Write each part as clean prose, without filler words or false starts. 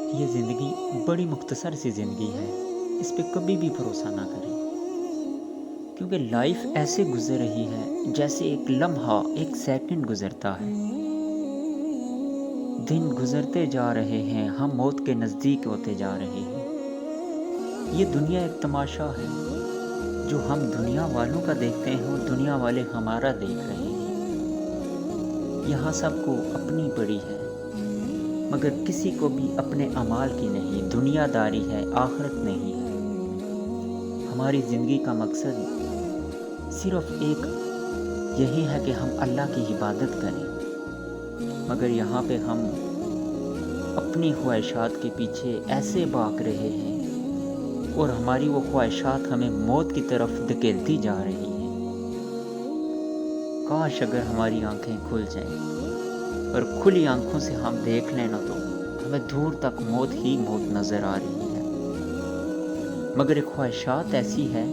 یہ زندگی بڑی مختصر سی زندگی ہے، اس پہ کبھی بھی بھروسہ نہ کریں، کیونکہ لائف ایسے گزر رہی ہے جیسے ایک لمحہ ایک سیکنڈ گزرتا ہے۔ دن گزرتے جا رہے ہیں، ہم موت کے نزدیک ہوتے جا رہے ہیں۔ یہ دنیا ایک تماشا ہے، جو ہم دنیا والوں کا دیکھتے ہیں اور دنیا والے ہمارا دیکھ رہے ہیں۔ یہاں سب کو اپنی پڑی ہے، مگر کسی کو بھی اپنے اعمال کی نہیں، دنیا داری ہے، آخرت نہیں ہے۔ ہماری زندگی کا مقصد صرف ایک یہی ہے کہ ہم اللہ کی عبادت کریں، مگر یہاں پہ ہم اپنی خواہشات کے پیچھے ایسے بھاگ رہے ہیں اور ہماری وہ خواہشات ہمیں موت کی طرف دھکیلتی جا رہی ہیں۔ کاش اگر ہماری آنکھیں کھل جائیں اور کھلی آنکھوں سے ہم دیکھ لیں نا، تو ہمیں دور تک موت ہی موت نظر آ رہی ہے، مگر ایک خواہشات ایسی ہے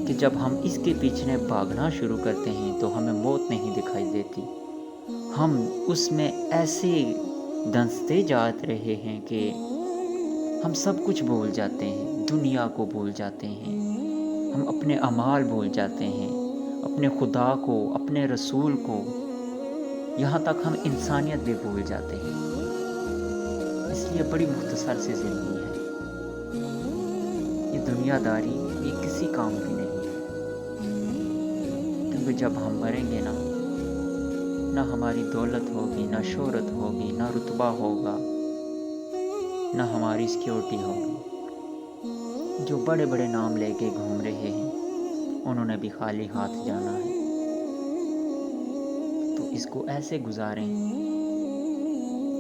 کہ جب ہم اس کے پیچھے بھاگنا شروع کرتے ہیں تو ہمیں موت نہیں دکھائی دیتی۔ ہم اس میں ایسے دھنستے جا رہے ہیں کہ ہم سب کچھ بھول جاتے ہیں، دنیا کو بھول جاتے ہیں، ہم اپنے اعمال بھول جاتے ہیں، اپنے خدا کو، اپنے رسول کو، یہاں تک ہم انسانیت بھی بھول جاتے ہیں۔ اس لیے بڑی مختصر سی زندگی ہے۔ یہ دنیا داری یہ کسی کام کی نہیں ہے، کیونکہ جب ہم مریں گے نا، نہ ہماری دولت ہوگی، نہ شہرت ہوگی، نہ رتبہ ہوگا، نہ ہماری سیکیورٹی ہوگی۔ جو بڑے بڑے نام لے کے گھوم رہے ہیں، انہوں نے بھی خالی ہاتھ جانا ہے۔ تو اس کو ایسے گزاریں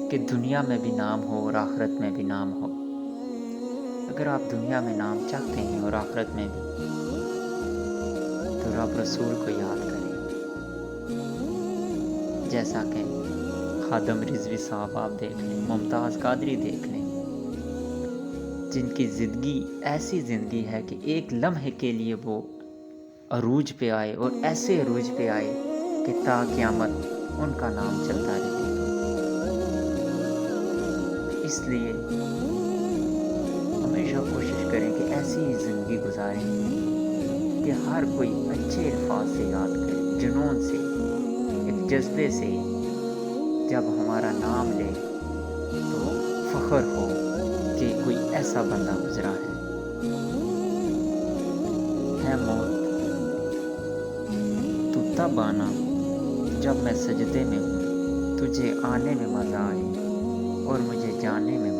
کہ دنیا میں بھی نام ہو اور آخرت میں بھی نام ہو۔ اگر آپ دنیا میں نام چاہتے ہیں اور آخرت میں بھی، تو رب رسول کو یاد کریں، جیسا کہ خادم رضوی صاحب آپ دیکھ لیں، ممتاز قادری دیکھ لیں، جن کی زندگی ایسی زندگی ہے کہ ایک لمحے کے لیے وہ عروج پہ آئے، اور ایسے عروج پہ آئے کہ تا قیامت ان کا نام چلتا رہے گا۔ اس لیے ہمیشہ کوشش کریں کہ ایسی ہی زندگی گزاریں کہ ہر کوئی اچھے الفاظ سے یاد کرے، جنون سے، ایک جذبے سے، جب ہمارا نام لے تو فخر ہو کہ کوئی ایسا بندہ گزرا ہے موت تو تب آنا جب میں سجدے میں ہوں، تجھے آنے میں مزہ آئے اور مجھے جانے میں